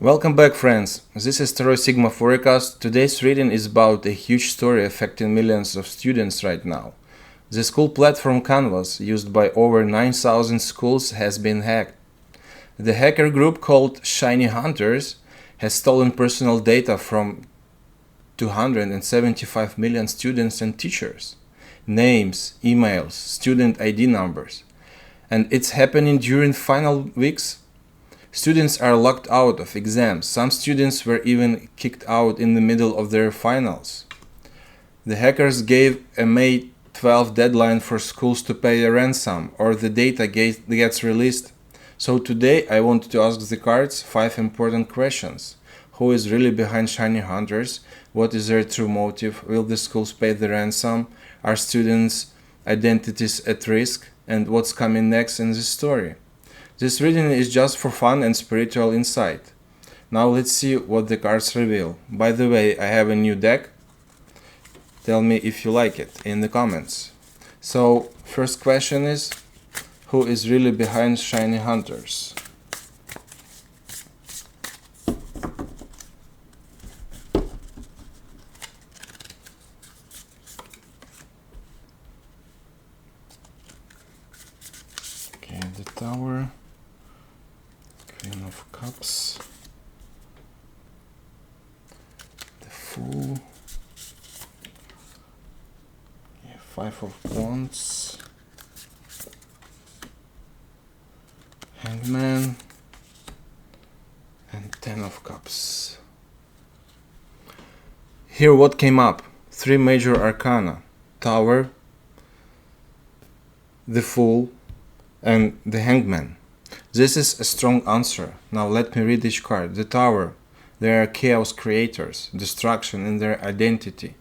Welcome back, friends. This is Taro Sigma Forecast. Today's reading is about a huge story affecting millions of students right now. The school platform Canvas, used by over 9,000 schools, has been hacked. The hacker group called ShinyHunters has stolen personal data from 275 million students and teachers. Names, emails, student ID numbers. And it's happening during final weeks. Students are locked out of exams. Some students were even kicked out in the middle of their finals. The hackers gave a May 12 deadline for schools to pay a ransom or the data gets released. So today I want to ask the cards 5 important questions. Who is really behind ShinyHunters? What is their true motive? Will the schools pay the ransom? Are students' identities at risk? And what's coming next in this story? This reading is just for fun and spiritual insight. Now let's see what the cards reveal. By the way, I have a new deck. Tell me if you like it in the comments. So, first question is, who is really behind ShinyHunters? Okay, the Tower. Queen of Cups, the Fool, Five of Wands, Hangman, and Ten of Cups. Here what came up? 3 major arcana: Tower, the Fool, and the Hangman. This is a strong answer. Now let me read each card. The Tower. They are chaos creators, destruction in their identity.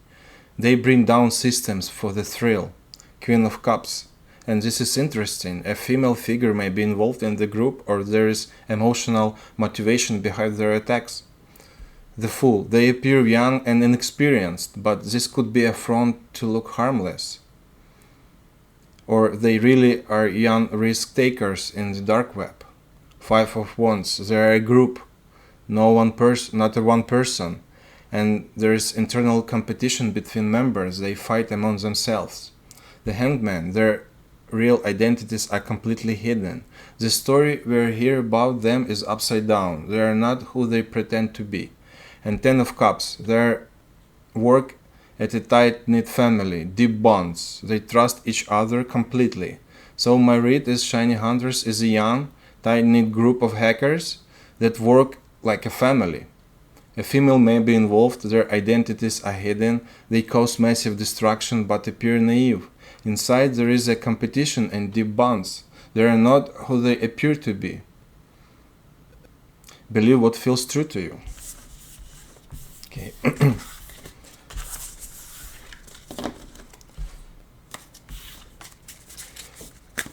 They bring down systems for the thrill. Queen of Cups. And this is interesting. A female figure may be involved in the group, or there is emotional motivation behind their attacks. The Fool. They appear young and inexperienced, but this could be a front to look harmless. Or they really are young risk takers in the dark web. Five of Wands. They are a group, not a one person, and there is internal competition between members. They fight among themselves. The Hangman. Their real identities are completely hidden. The story we hear about them is upside down. They are not who they pretend to be. And Ten of Cups. Their work at a tight-knit family, deep bonds. They trust each other completely. So my read is ShinyHunters is a young, tight-knit group of hackers that work like a family. A female may be involved, their identities are hidden, they cause massive destruction but appear naive. Inside there is a competition and deep bonds. They are not who they appear to be. Believe what feels true to you. Okay.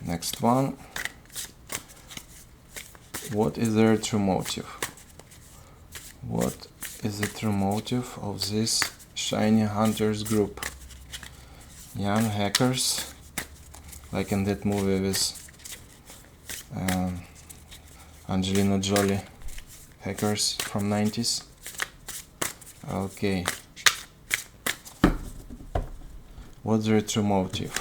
Next one. What is their true motive? What is the true motive of this ShinyHunters group? Young hackers, like in that movie with Angelina Jolie, hackers from 90s. Okay. What's their true motive?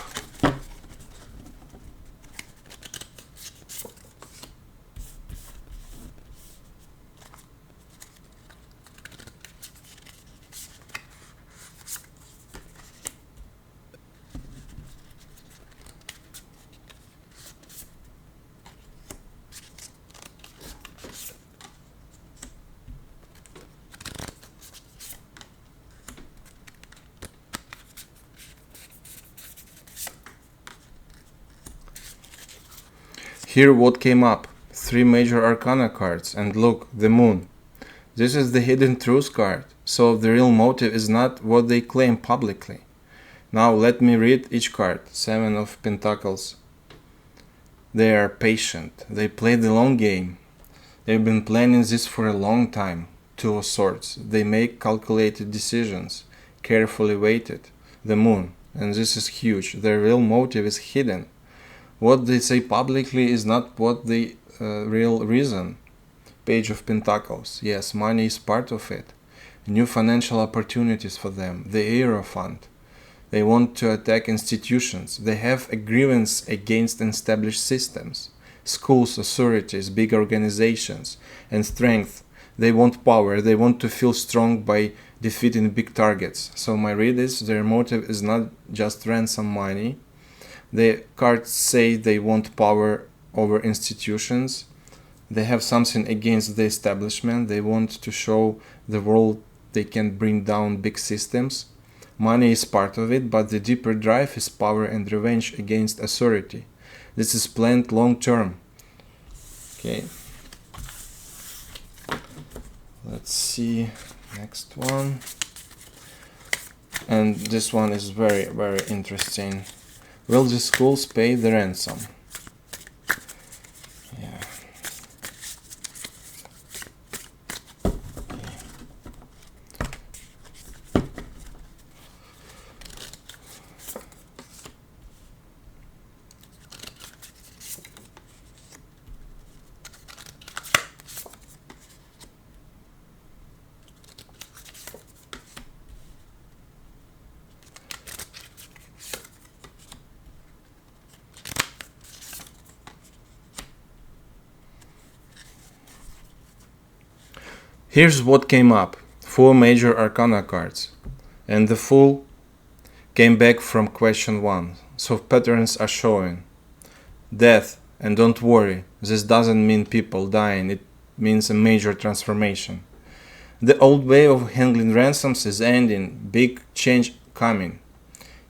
Here what came up, 3 major arcana cards, and look, the Moon. This is the hidden truth card, so the real motive is not what they claim publicly. Now let me read each card. 7 of Pentacles. They are patient, they play the long game. They've been planning this for a long time. 2 of Swords. They make calculated decisions, carefully weighted. The Moon, and this is huge, their real motive is hidden. What they say publicly is not what the real reason. Page of Pentacles. Yes, money is part of it. New financial opportunities for them. The Hero Fund. They want to attack institutions. They have a grievance against established systems. Schools, authorities, big organizations, and strength. They want power. They want to feel strong by defeating big targets. So my read is their motive is not just ransom money. The cards say they want power over institutions. They have something against the establishment. They want to show the world they can bring down big systems. Money is part of it, but the deeper drive is power and revenge against authority. This is planned long term. Okay. Let's see next one. And this one is very, very interesting. Will the schools pay the ransom? Yeah. Here's what came up. 4 major arcana cards. And the Fool came back from question 1. So patterns are showing. Death. And don't worry, this doesn't mean people dying. It means a major transformation. The old way of handling ransoms is ending. Big change coming.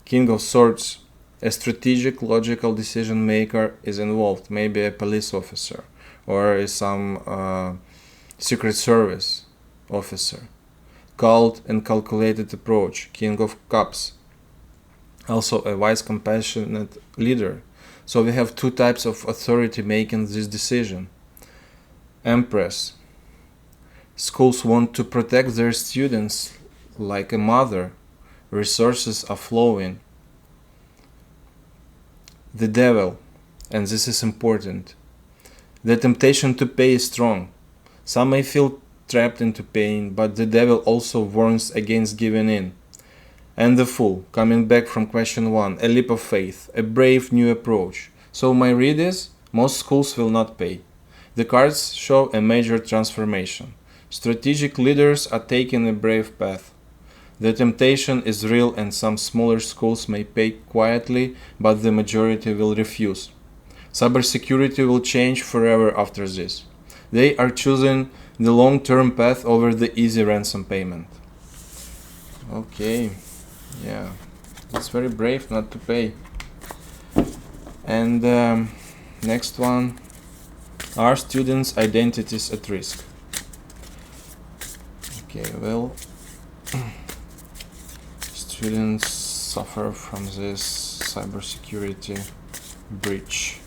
King of Swords. A strategic, logical decision maker is involved. Maybe a police officer or some Secret Service officer. Calm and calculated approach. King of Cups. Also a wise, compassionate leader. So we have 2 types of authority making this decision. Empress. Schools want to protect their students like a mother. Resources are flowing. The Devil. And this is important. The temptation to pay is strong. Some may feel trapped into pain, but the Devil also warns against giving in. And the Fool, coming back from question 1, a leap of faith, a brave new approach. So my read is, most schools will not pay. The cards show a major transformation. Strategic leaders are taking a brave path. The temptation is real and some smaller schools may pay quietly, but the majority will refuse. Cybersecurity will change forever after this. They are choosing the long-term path over the easy ransom payment. Okay, yeah, it's very brave not to pay. And next one, are students' identities at risk? Okay, well, students suffer from this cybersecurity breach.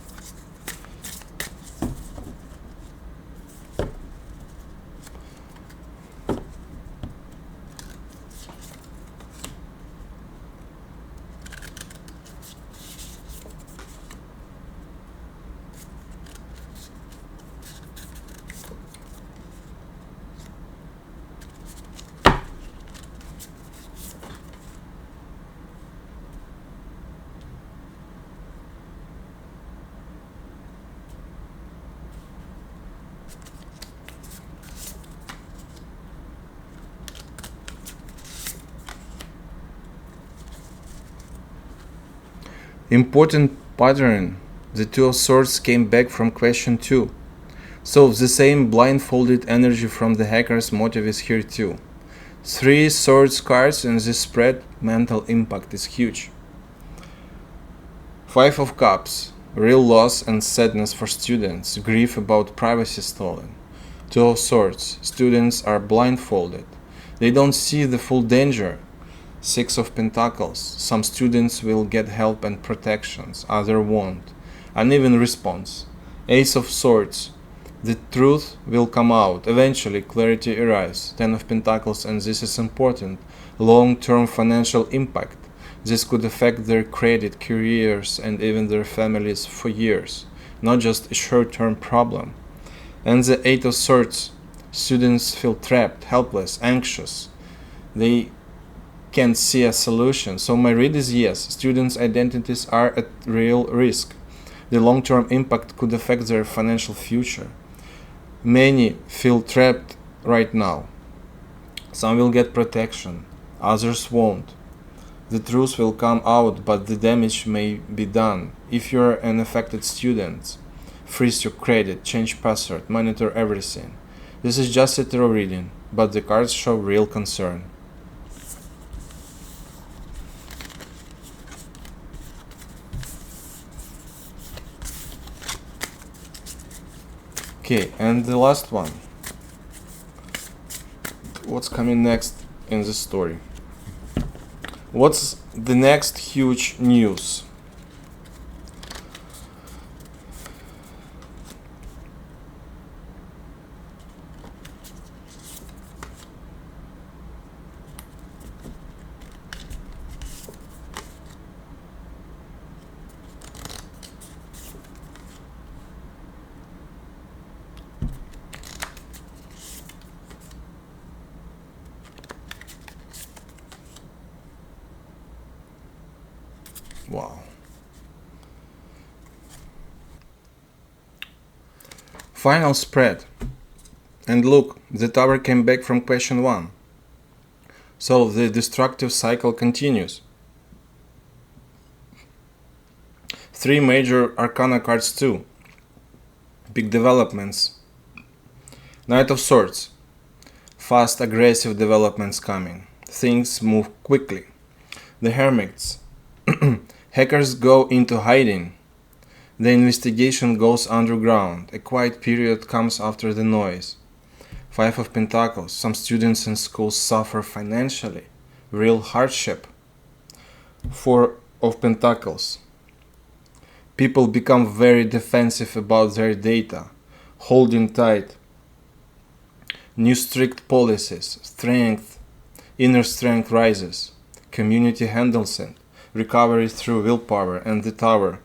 Important pattern. The 2 of Swords came back from question 2. So the same blindfolded energy from the hacker's motive is here too. 3 Swords cards and this spread mental impact is huge. 5 of Cups. Real loss and sadness for students. Grief about privacy stolen. 2 of Swords. Students are blindfolded. They don't see the full danger. 6 of Pentacles. Some students will get help and protections, others won't. Uneven response. Ace of Swords. The truth will come out. Eventually, clarity arrives. 10 of Pentacles, and this is important. Long-term financial impact. This could affect their credit, careers, and even their families for years. Not just a short-term problem. And the Eight of Swords. Students feel trapped, helpless, anxious. They can't see a solution. So my read is yes, students' identities are at real risk. The long-term impact could affect their financial future. Many feel trapped right now. Some will get protection, others won't. The truth will come out, but the damage may be done. If you're an affected student, freeze your credit, change password, monitor everything. This is just a tarot reading, but the cards show real concern. Okay, and the last one. What's coming next in the story? What's the next huge news? Wow. Final spread. And look, the tower came back from question 1. So the destructive cycle continues. 3 major arcana cards too. Big developments. Knight of Swords. Fast, aggressive developments coming. Things move quickly. The Hermits. Hackers go into hiding. The investigation goes underground. A quiet period comes after the noise. 5 of Pentacles. Some students and schools suffer financially. Real hardship. 4 of Pentacles. People become very defensive about their data, holding tight. New strict policies. Inner strength rises. Community handles it. Recovery through willpower. And the tower.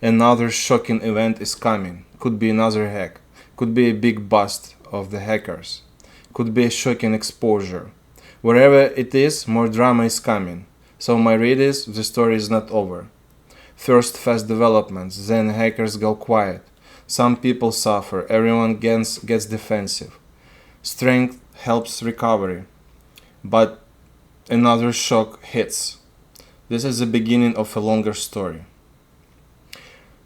Another shocking event is coming. Could be another hack. Could be a big bust of the hackers. Could be a shocking exposure. Wherever it is, more drama is coming. So my read is, the story is not over. First fast developments, then hackers go quiet. Some people suffer, everyone gets defensive. Strength helps recovery. But another shock hits. This is the beginning of a longer story.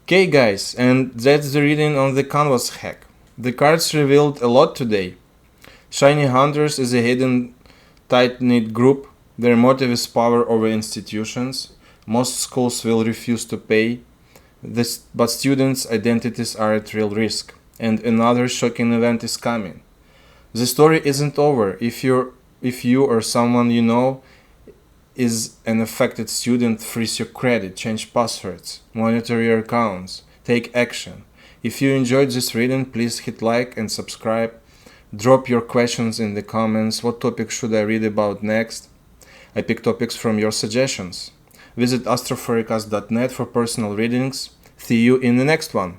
Okay guys, and that's the reading on the canvas hack. The cards revealed a lot today. ShinyHunters is a hidden, tight-knit group. Their motive is power over institutions. Most schools will refuse to pay, but students' identities are at real risk. And another shocking event is coming. The story isn't over. If you or someone you know is an affected student, freeze your credit, change passwords, monitor your accounts, take action. If you enjoyed this reading, please hit like and subscribe. Drop your questions in the comments. What topic should I read about next? I pick topics from your suggestions. Visit astroforecast.net for personal readings. See you in the next one.